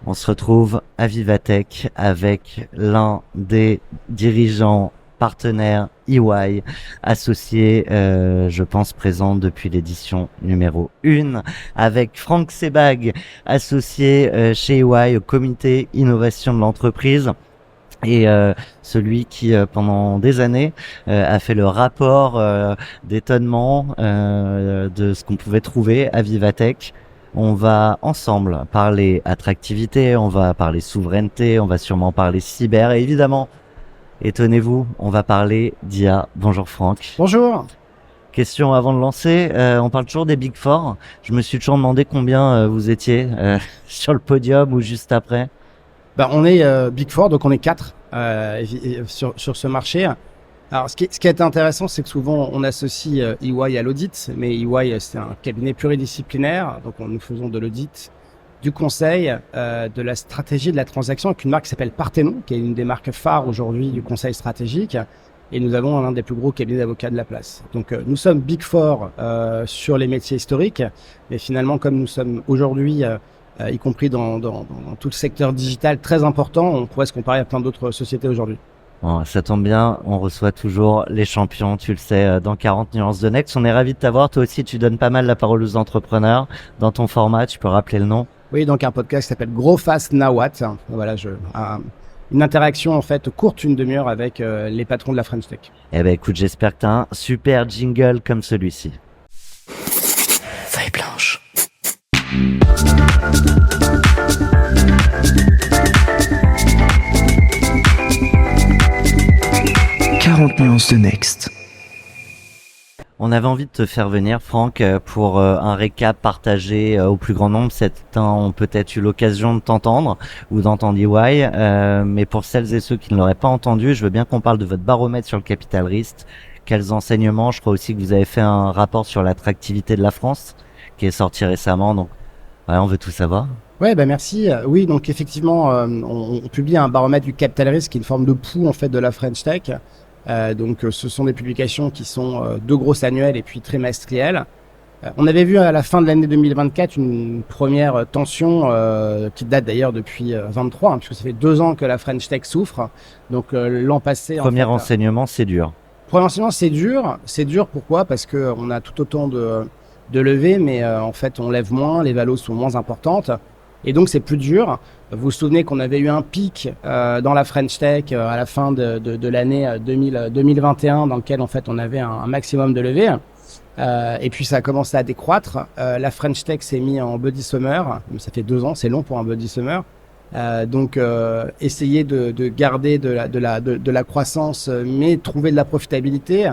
On se retrouve à Vivatech avec l'un des dirigeants partenaires EY, associé, je pense, présent depuis l'édition numéro 1, avec Franck Sebag, associé chez EY au comité innovation de l'entreprise. Et celui qui, pendant des années, a fait le rapport d'étonnement de ce qu'on pouvait trouver à Vivatech. On va ensemble parler attractivité, on va parler souveraineté, on va sûrement parler cyber et évidemment, étonnez-vous, on va parler d'IA. Bonjour Franck. Bonjour. Question avant de lancer, on parle toujours des Big Four. Je me suis toujours demandé combien vous étiez sur le podium ou juste après. On est Big Four, donc on est 4 sur ce marché. Alors, ce qui est intéressant, c'est que souvent on associe EY à l'audit, mais EY c'est un cabinet pluridisciplinaire, donc nous faisons de l'audit, du conseil, de la stratégie, de la transaction, avec une marque qui s'appelle Parthenon, qui est une des marques phares aujourd'hui du conseil stratégique, et nous avons l'un des plus gros cabinets d'avocats de la place. Donc nous sommes Big Four sur les métiers historiques, mais finalement comme nous sommes aujourd'hui y compris dans tout le secteur digital très important, on pourrait se comparer à plein d'autres sociétés aujourd'hui. Bon, ça tombe bien, on reçoit toujours les champions, tu le sais, dans 40 nuances de Next. On est ravis de t'avoir. Toi aussi, tu donnes pas mal la parole aux entrepreneurs. Dans ton format, tu peux rappeler le nom? Oui, donc un podcast qui s'appelle Grow Fast Now What. Voilà, une interaction en fait courte, une demi-heure avec les patrons de la French Tech. Eh ben écoute, j'espère que tu as un super jingle comme celui-ci. Feuille blanche. 40 nuances de Next. On avait envie de te faire venir, Franck, pour un récap partagé au plus grand nombre. Certains ont peut-être eu l'occasion de t'entendre ou d'entendre EY, mais pour celles et ceux qui ne l'auraient pas entendu, je veux bien qu'on parle de votre baromètre sur le capital risque. Quels enseignements? Je crois aussi que vous avez fait un rapport sur l'attractivité de la France qui est sorti récemment, donc ouais, on veut tout savoir. Ouais, merci. Oui, donc effectivement, on publie un baromètre du capital risque qui est une forme de pouls en fait de la French Tech. Donc ce sont des publications qui sont deux grosses annuelles et puis trimestrielles. On avait vu à la fin de l'année 2024 une première tension qui date d'ailleurs depuis 23, puisque ça fait 2 ans que la French Tech souffre. Donc l'an passé... Premier enseignement, c'est dur. Premier enseignement, c'est dur. C'est dur, pourquoi? Parce qu'on a tout autant de levées, mais en fait on lève moins, les valos sont moins importantes. Et donc c'est plus dur. Vous vous souvenez qu'on avait eu un pic dans la French Tech à la fin de l'année 2021 dans lequel en fait on avait un maximum de levées. Et puis ça a commencé à décroître. La French Tech s'est mis en body summer. Ça fait 2 ans, c'est long pour un body summer. Donc essayer de garder de la croissance, mais trouver de la profitabilité.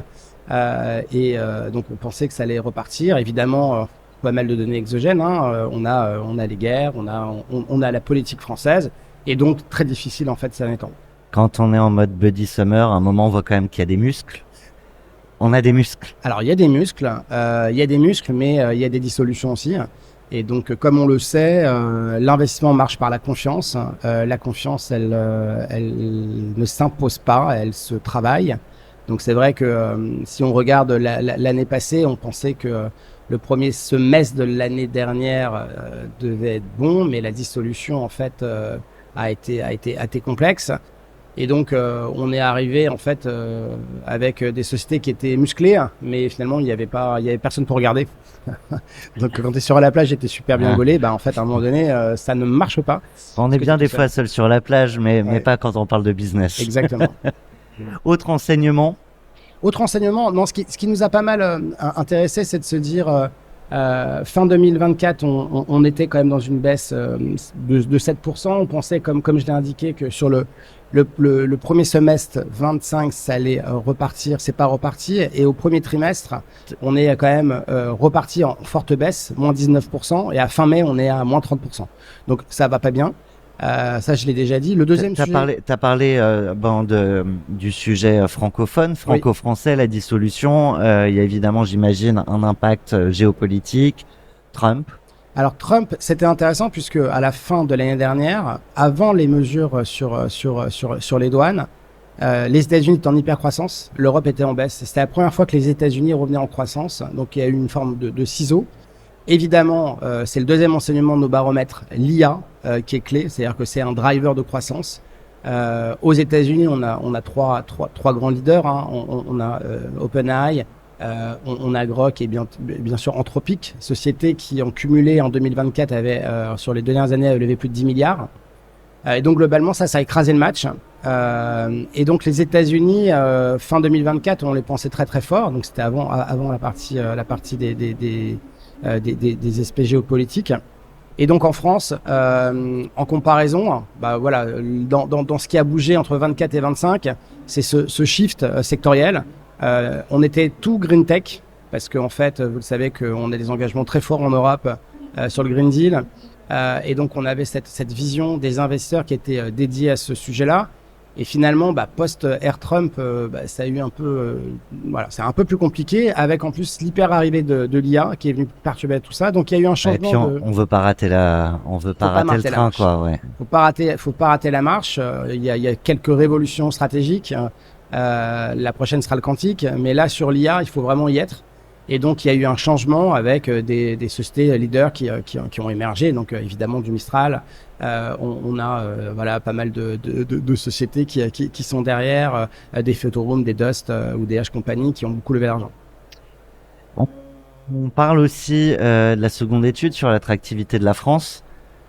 Donc on pensait que ça allait repartir. Évidemment. Pas mal de données exogènes, on a les guerres, on a la politique française, et donc très difficile en fait ces derniers temps. Quand on est en mode buddy summer, à un moment on voit quand même qu'il y a des muscles. On a des muscles. Alors il y a des muscles, mais il y a des dissolutions aussi. Et donc comme on le sait, l'investissement marche par la confiance. La confiance, elle ne s'impose pas, elle se travaille. Donc c'est vrai que si on regarde l'année passée, on pensait que le premier semestre de l'année dernière devait être bon, mais la dissolution en fait a été complexe. Et donc on est arrivé en fait avec des sociétés qui étaient musclées, mais finalement il y avait personne pour regarder. Donc quand tu es sur la plage, j'étais super bien gaulé. En fait à un moment donné ça ne marche pas. On est bien des fois seul sur la plage, mais pas quand on parle de business. Exactement. Autre enseignement, non, ce qui nous a pas mal intéressé, c'est de se dire fin 2024, on était quand même dans une baisse de 7%. On pensait, comme je l'ai indiqué, que sur le premier semestre 25, ça allait repartir. C'est pas reparti. Et au premier trimestre, on est quand même reparti en forte baisse, moins 19%. Et à fin mai, on est à moins 30%. Donc ça va pas bien. Ça, je l'ai déjà dit. Le deuxième sujet... T'as parlé du sujet francophone, franco-français, la dissolution. Il y a évidemment, j'imagine, un impact géopolitique. Trump. Alors Trump, c'était intéressant puisque à la fin de l'année dernière, avant les mesures sur les douanes, les États-Unis étaient en hypercroissance, l'Europe était en baisse. C'était la première fois que les États-Unis revenaient en croissance, donc il y a eu une forme de ciseau. Évidemment, c'est le deuxième enseignement de nos baromètres, l'IA, qui est clé, c'est-à-dire que c'est un driver de croissance. Aux États-Unis, on a trois grands leaders. Hein. On a OpenAI, on a Grok et bien sûr Anthropic, société qui en cumulé en 2024 avait sur les 2 dernières années avait levé plus de 10 milliards. Et donc globalement, ça a écrasé le match. Et donc les États-Unis, fin 2024, on les pensait très très fort. Donc c'était avant la partie des aspects géopolitiques. Et donc en France, en comparaison, bah voilà, dans ce qui a bougé entre 24 et 25, c'est ce shift sectoriel. On était tout green tech parce qu'en fait, vous le savez qu'on a des engagements très forts en Europe sur le Green Deal. Et donc on avait cette vision des investisseurs qui était dédiée à ce sujet-là. Et finalement, post-Air Trump, ça a eu un peu, c'est un peu plus compliqué, avec en plus l'hyper arrivée de l'IA qui est venue perturber tout ça. Donc il y a eu un changement. Et puis on veut pas rater le train, quoi. Ouais. Faut pas rater la marche. Il y a quelques révolutions stratégiques. La prochaine sera le quantique, mais là sur l'IA, il faut vraiment y être. Et donc il y a eu un changement avec des sociétés leaders qui ont émergé. Donc évidemment du Mistral. On a pas mal de sociétés qui sont derrière, des Photorum, des Dust ou des H Company qui ont beaucoup levé l'argent. On parle aussi de la seconde étude sur l'attractivité de la France.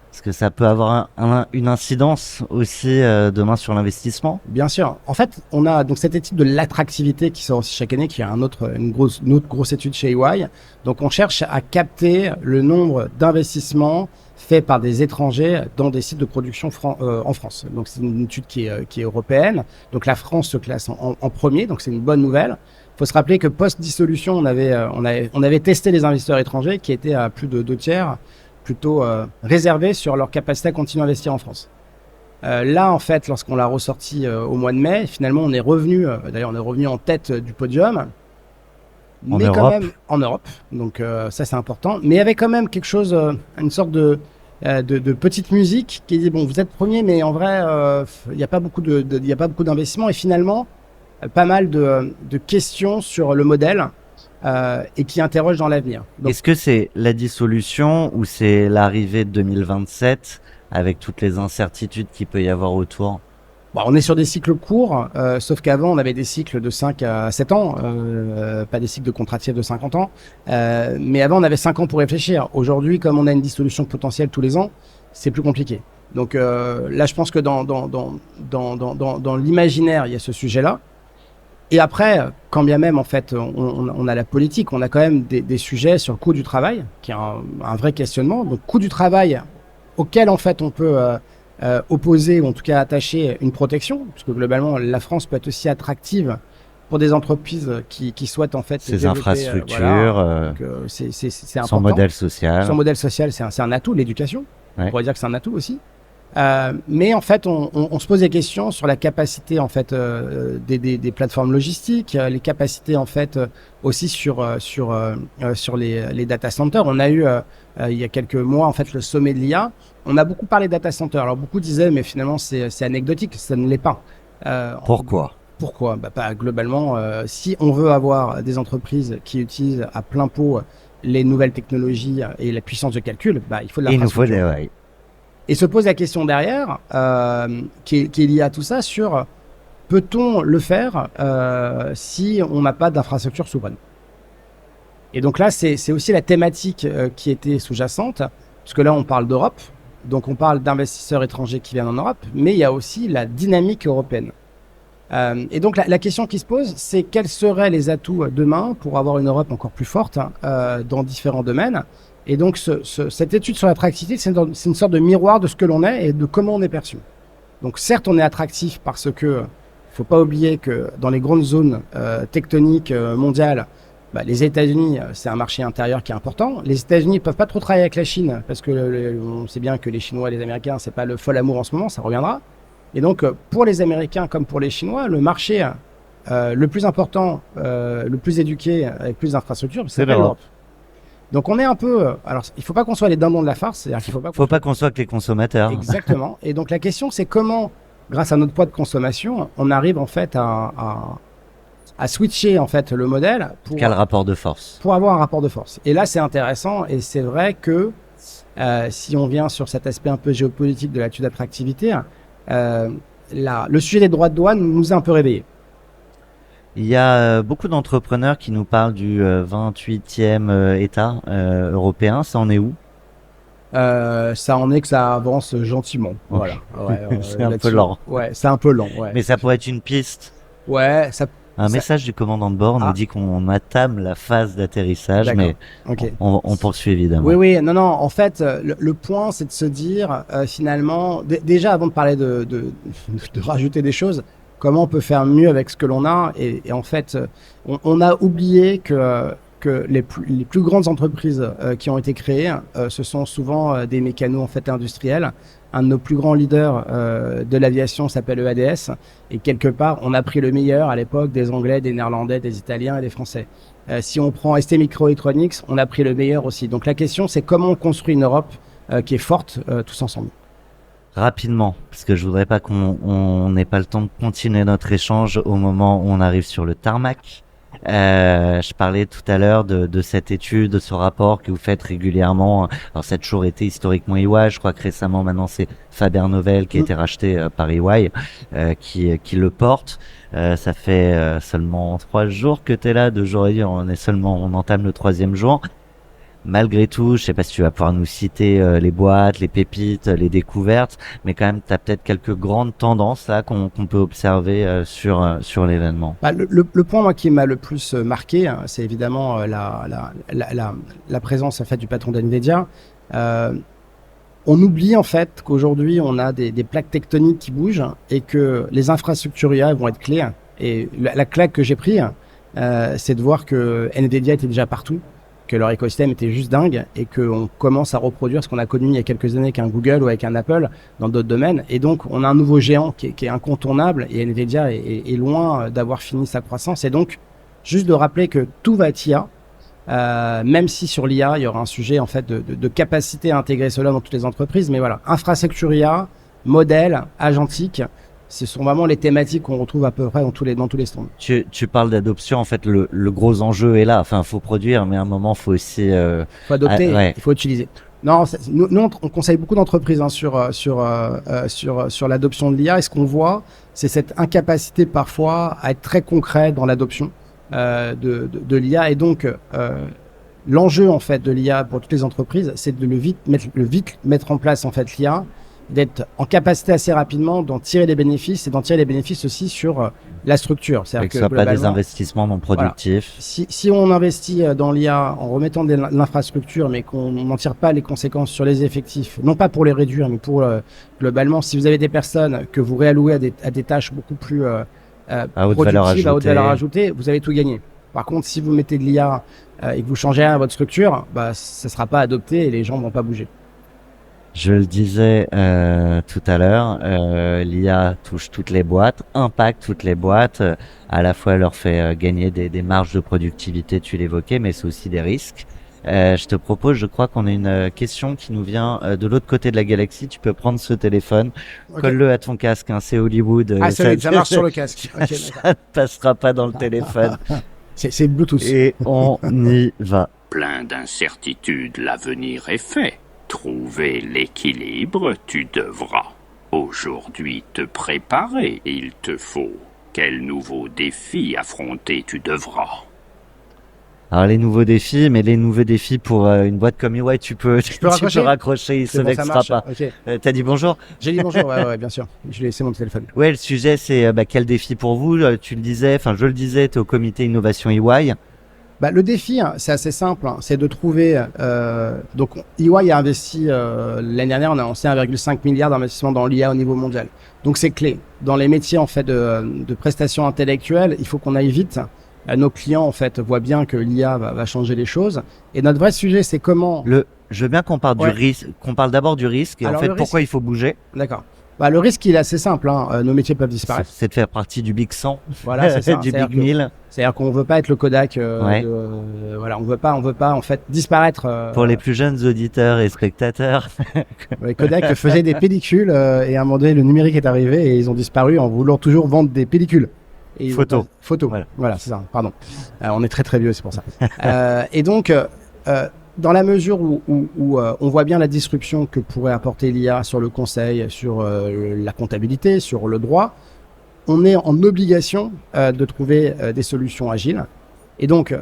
Parce que ça peut avoir une incidence aussi demain sur l'investissement. Bien sûr. En fait, on a donc cette étude de l'attractivité qui sort aussi chaque année, qui est une autre grosse étude chez EY. Donc, on cherche à capter le nombre d'investissements faits par des étrangers dans des sites de production en France. Donc, c'est une étude qui est européenne. Donc, la France se classe en premier. Donc, c'est une bonne nouvelle. Il faut se rappeler que post-dissolution, on avait testé les investisseurs étrangers qui étaient à plus de 2/3 plutôt réservés sur leur capacité à continuer à investir en France. Là, en fait, lorsqu'on l'a ressorti au mois de mai, finalement, on est revenu en tête du podium. Quand même en Europe. Donc ça, c'est important. Mais il y avait quand même quelque chose, une sorte de petite musique qui dit, bon, vous êtes premier, mais en vrai, il n'y a pas beaucoup d'investissement. Et finalement, pas mal de questions sur le modèle. Et qui interroge dans l'avenir. Est-ce que c'est la dissolution ou c'est l'arrivée de 2027 avec toutes les incertitudes qu'il peut y avoir autour? On est sur des cycles courts, sauf qu'avant on avait des cycles de 5 à 7 ans, pas des cycles de contractifs de 50 ans. Mais avant on avait 5 ans pour réfléchir. Aujourd'hui, comme on a une dissolution potentielle tous les ans, c'est plus compliqué. Donc là, je pense que dans l'imaginaire, il y a ce sujet-là. Et après, quand bien même, en fait, on a la politique, on a quand même des sujets sur le coût du travail, qui est un vrai questionnement. Donc, coût du travail auquel, en fait, on peut opposer, ou en tout cas attacher une protection, puisque globalement, la France peut être aussi attractive pour des entreprises qui souhaitent, en fait, ses infrastructures, c'est important. Son modèle social. Son modèle social, c'est un atout, l'éducation. Ouais. On pourrait dire que c'est un atout aussi. Mais en fait, on se pose des questions sur la capacité en fait des plateformes logistiques, les capacités en fait aussi sur les data centers. On a eu il y a quelques mois en fait le sommet de l'IA. On a beaucoup parlé data centers. Alors beaucoup disaient mais finalement c'est anecdotique, ça ne l'est pas. Pourquoi globalement, si on veut avoir des entreprises qui utilisent à plein pot les nouvelles technologies et la puissance de calcul, il faut de l'infrastructure. Et se pose la question derrière, qui est liée à tout ça, sur peut-on le faire si on n'a pas d'infrastructure souveraine? Et donc là, c'est aussi la thématique qui était sous-jacente, parce que là, on parle d'Europe, donc on parle d'investisseurs étrangers qui viennent en Europe, mais il y a aussi la dynamique européenne. Et donc la question qui se pose, c'est quels seraient les atouts demain pour avoir une Europe encore plus forte dans différents domaines. Et donc, cette étude sur l'attractivité, c'est une sorte de miroir de ce que l'on est et de comment on est perçu. Donc, certes, on est attractif parce que faut pas oublier que dans les grandes zones tectoniques mondiales, les États-Unis, c'est un marché intérieur qui est important. Les États-Unis peuvent pas trop travailler avec la Chine parce que on sait bien que les Chinois et les Américains, c'est pas le fol amour en ce moment, ça reviendra. Et donc, pour les Américains comme pour les Chinois, le marché le plus important, le plus éduqué, avec plus d'infrastructures, c'est l'Europe. Donc on est un peu, alors il faut pas qu'on soit les dindons de la farce, c'est-à-dire qu'il faut pas qu'on soit que les consommateurs. Exactement. Et donc la question c'est comment, grâce à notre poids de consommation, on arrive en fait à à switcher en fait le modèle Quel rapport de force? pour avoir un rapport de force. Et là, c'est intéressant et c'est vrai que si on vient sur cet aspect un peu géopolitique de l'étude d'attractivité, le sujet des droits de douane nous a un peu réveillés. Il y a beaucoup d'entrepreneurs qui nous parlent du 28e État européen. Ça en est où? Ça en est que ça avance gentiment. Voilà. Ouais, C'est un peu là-dessus. lent. Ouais, c'est un peu lent. Ouais. Mais ça pourrait être une piste. Ouais, ça. Un Ça- message du commandant de bord nous Ah. dit qu'on entame la phase d'atterrissage, D'accord. mais Ok. on poursuit évidemment. Oui, oui, non, non. En fait, le point, c'est de se dire finalement, déjà avant de parler de rajouter des choses, comment on peut faire mieux avec ce que l'on a. Et en fait, on a oublié que les plus grandes entreprises qui ont été créées, ce sont souvent des mécanos en fait industriels. Un de nos plus grands leaders de l'aviation s'appelle EADS. Et quelque part, on a pris le meilleur à l'époque des Anglais, des Néerlandais, des Italiens et des Français. Si on prend ST Microelectronics, on a pris le meilleur aussi. Donc la question, c'est comment on construit une Europe qui est forte tous ensemble. Rapidement, parce que je voudrais pas qu'on n'ait pas le temps de continuer notre échange au moment où on arrive sur le tarmac. Je parlais tout à l'heure de cette étude, de ce rapport que vous faites régulièrement. Alors ça a toujours été historiquement EY. Je crois que récemment, maintenant, c'est Faber Novel qui a été racheté par EY, qui le porte. Ça fait seulement 3 jours que tu es là, 2 jours et demi. On entame le 3e jour. Malgré tout, je sais pas si tu vas pouvoir nous citer les boîtes, les pépites, les découvertes, mais quand même, tu as peut-être quelques grandes tendances là qu'on peut observer sur l'événement. Bah, le point moi, qui m'a le plus marqué, hein, c'est évidemment la présence en fait, du patron d'NVIDIA. On oublie en fait qu'aujourd'hui, on a des plaques tectoniques qui bougent et que les infrastructures IA vont être clés. Et la claque que j'ai prise, c'est de voir que NVIDIA était déjà partout, que leur écosystème était juste dingue et qu'on commence à reproduire ce qu'on a connu il y a quelques années avec un Google ou avec un Apple dans d'autres domaines. Et donc, on a un nouveau géant qui est incontournable et NVIDIA est loin d'avoir fini sa croissance. Et donc, juste de rappeler que tout va être IA, même si sur l'IA, il y aura un sujet en fait de capacité à intégrer cela dans toutes les entreprises. Mais voilà, infrastructure IA, modèle, agentique, ce sont vraiment les thématiques qu'on retrouve à peu près dans tous les stands. Tu parles d'adoption, en fait, le gros enjeu est là. Enfin, faut produire, mais à un moment, faut aussi. Il faut adopter, ouais. il faut utiliser. Non, nous on conseille beaucoup d'entreprises hein, sur l'adoption de l'IA. Et ce qu'on voit, c'est cette incapacité parfois à être très concret dans l'adoption de l'IA. Et donc, l'enjeu en fait de l'IA pour toutes les entreprises, c'est de vite mettre en place en fait l'IA, d'être en capacité assez rapidement d'en tirer les bénéfices et d'en tirer les bénéfices aussi sur la structure. Que ce soit pas des investissements non productifs. Voilà. Si on investit dans l'IA en remettant de l'infrastructure, mais qu'on n'en tire pas les conséquences sur les effectifs, non pas pour les réduire, mais pour globalement, si vous avez des personnes que vous réallouez à des tâches beaucoup plus à haute valeur ajoutée, vous avez tout gagné. Par contre, si vous mettez de l'IA et que vous changez rien à votre structure, bah, ça ne sera pas adopté et les gens ne vont pas bouger. Je le disais tout à l'heure, l'IA touche toutes les boîtes, impacte toutes les boîtes, à la fois leur fait gagner des marges de productivité, tu l'évoquais, mais c'est aussi des risques. Je te propose, je crois qu'on a une question qui nous vient de l'autre côté de la galaxie. Tu peux prendre ce téléphone, Okay. colle-le à ton casque, hein, c'est Hollywood. Ça marche sur le casque. Okay, ça ne passera pas dans le téléphone. C'est Bluetooth. Et on y va. Plein d'incertitudes, l'avenir est fait. Trouver l'équilibre, tu devras. Aujourd'hui te préparer, il te faut. Quel nouveau défi affronter tu devras. Alors les nouveaux défis, mais les nouveaux défis pour une boîte comme EY, tu peux raccrocher, il se vexera pas. Okay. T'as dit bonjour? J'ai dit bonjour, ouais, bien sûr. Je lui ai laissé mon téléphone. Ouais, le sujet c'est quel défi pour vous? Tu le disais, enfin je le disais, tu es au comité innovation EY. Bah, le défi, hein, c'est assez simple, hein, c'est de trouver. Donc, EY a investi l'année dernière, on a lancé 1,5 milliard d'investissement dans l'IA au niveau mondial. Donc, c'est clé. Dans les métiers en fait de prestations intellectuelles, il faut qu'on aille vite. Nos clients en fait voient bien que l'IA va changer les choses. Et notre vrai sujet, c'est comment. Je veux bien qu'on parle du risque, qu'on parle d'abord du risque et alors, en fait pourquoi il faut bouger. D'accord. Bah, le risque, il est assez simple. Hein. Nos métiers peuvent disparaître. C'est de faire partie du Big 100, voilà, c'est ça. du Big 1000. C'est-à-dire qu'on veut pas être le Kodak. Voilà, on veut pas en fait disparaître. Pour les plus jeunes auditeurs et spectateurs. Kodak faisait des pellicules et à un moment donné, le numérique est arrivé et ils ont disparu en voulant toujours vendre des pellicules. Et Photo. Photo. Voilà, c'est ça. Pardon. On est très très vieux, c'est pour ça. Et donc, dans la mesure où on voit bien la disruption que pourrait apporter l'IA sur le conseil, sur la comptabilité, sur le droit, on est en obligation de trouver des solutions agiles. Et donc,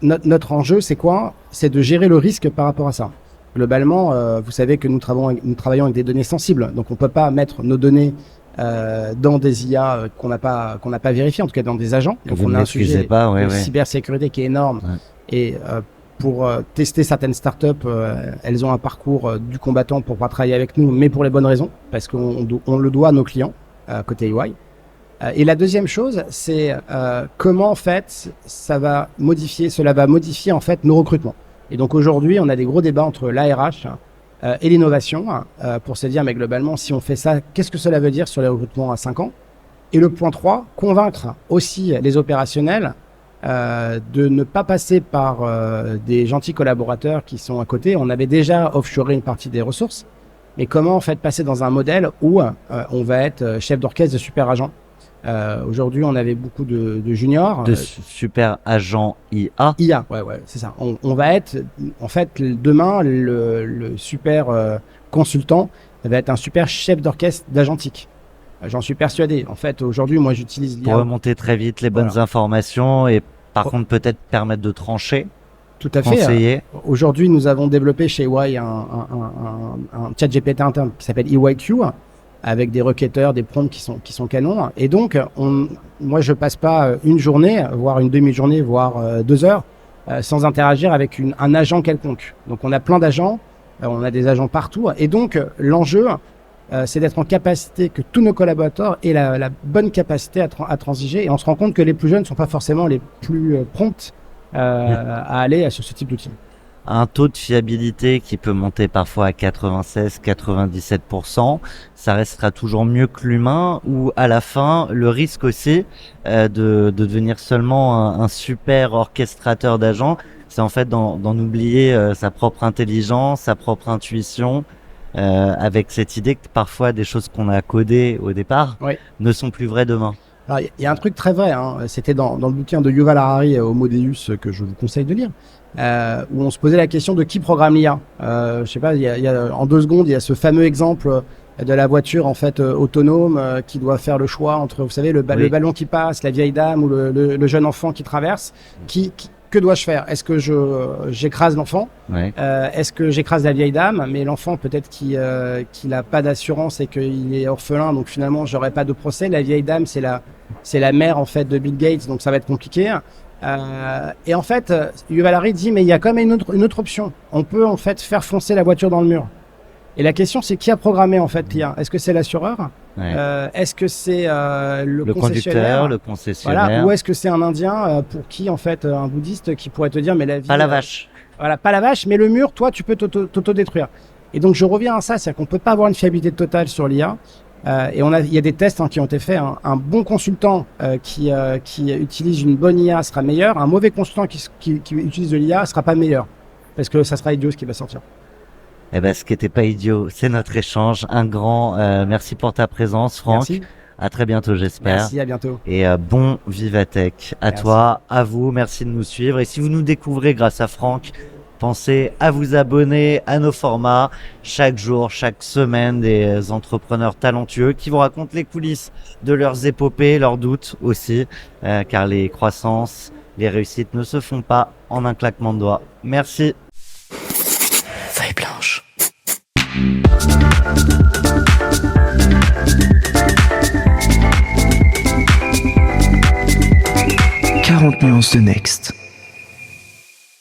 notre enjeu, c'est quoi? C'est de gérer le risque par rapport à ça. Globalement, vous savez que nous travaillons avec des données sensibles. Donc, on ne peut pas mettre nos données dans des IA qu'on n'a pas vérifiées, en tout cas dans des agents. Donc, on a un sujet de cybersécurité qui est énorme. Ouais. Et pour tester certaines startups, elles ont un parcours du combattant pour pouvoir travailler avec nous, mais pour les bonnes raisons, parce qu'on le doit à nos clients, côté EY. Et la deuxième chose, c'est comment en fait cela va modifier en fait nos recrutements. Et donc aujourd'hui, on a des gros débats entre l'ARH et l'innovation pour se dire, mais globalement, si on fait ça, qu'est-ce que cela veut dire sur les recrutements à 5 ans? Et le point 3, convaincre aussi les opérationnels de ne pas passer par des gentils collaborateurs qui sont à côté. On avait déjà offshoré une partie des ressources, mais comment en fait passer dans un modèle où on va être chef d'orchestre de super agents. Aujourd'hui, on avait beaucoup de juniors. De super agents IA. IA, ouais, c'est ça. On va être, en fait, demain, le super consultant va être un super chef d'orchestre d'agentique. J'en suis persuadé. En fait, aujourd'hui, moi, j'utilise l'IA. Pour remonter très vite les bonnes informations et par contre, peut-être permettre de trancher. Tout à fait. Conseiller. Aujourd'hui, nous avons développé chez EY un chat GPT interne qui s'appelle EYQ, avec des requêteurs, des prompts qui sont canons. Et donc, moi, je passe pas une journée, voire une demi-journée, voire 2 heures, sans interagir avec un agent quelconque. Donc, on a plein d'agents, on a des agents partout. Et donc, l'enjeu, c'est d'être en capacité que tous nos collaborateurs aient la bonne capacité à transiger. Et on se rend compte que les plus jeunes ne sont pas forcément les plus prompts à aller sur ce type d'outils. Un taux de fiabilité qui peut monter parfois à 96-97%, ça restera toujours mieux que l'humain, ou à la fin, le risque aussi de devenir seulement un super orchestrateur d'agents, c'est en fait d'en oublier sa propre intelligence, sa propre intuition, avec cette idée que parfois des choses qu'on a codées au départ ne sont plus vraies demain. Alors, il y a un truc très vrai, c'était dans le bouquin de Yuval Harari, Homo Deus, que je vous conseille de lire, où on se posait la question de qui programme l'IA. Je sais pas, en 2 secondes, il y a ce fameux exemple de la voiture en fait autonome qui doit faire le choix entre, vous savez, le ballon qui passe, la vieille dame ou le jeune enfant qui traverse. Que dois-je faire? Est-ce que j'écrase l'enfant? Est-ce que j'écrase la vieille dame? Mais l'enfant, peut-être qu'il a pas d'assurance et qu'il est orphelin, donc finalement, j'aurai pas de procès. La vieille dame, c'est la mère en fait de Bill Gates, donc ça va être compliqué. Et en fait, Yuval Harari dit, mais il y a quand même une autre option. On peut en fait faire foncer la voiture dans le mur. Et la question, c'est qui a programmé en fait l'IA? Est-ce que c'est l'assureur? Est-ce que c'est le conducteur, le concessionnaire? Voilà, ou est-ce que c'est un Indien pour qui en fait un bouddhiste qui pourrait te dire, mais la vie, pas la vache. Voilà, pas la vache, mais le mur, toi, tu peux t'auto-détruire. Et donc je reviens à ça, c'est-à-dire qu'on peut pas avoir une fiabilité totale sur l'IA. Et il y a des tests qui ont été faits. Un bon consultant qui utilise une bonne IA sera meilleur. Un mauvais consultant qui utilise de l'IA sera pas meilleur, parce que ça sera idiot ce qui va sortir. Eh ben, ce qui était pas idiot, c'est notre échange. Un grand merci pour ta présence, Franck. Merci. À très bientôt, j'espère. Merci, à bientôt. Et bon Vivatech à merci. Toi, à vous. Merci de nous suivre. Et si vous nous découvrez grâce à Franck, pensez à vous abonner à nos formats. Chaque jour, chaque semaine, des entrepreneurs talentueux qui vous racontent les coulisses de leurs épopées, leurs doutes aussi, car les croissances, les réussites ne se font pas en un claquement de doigts. Merci. Feuille blanche. 40 nuances de Next.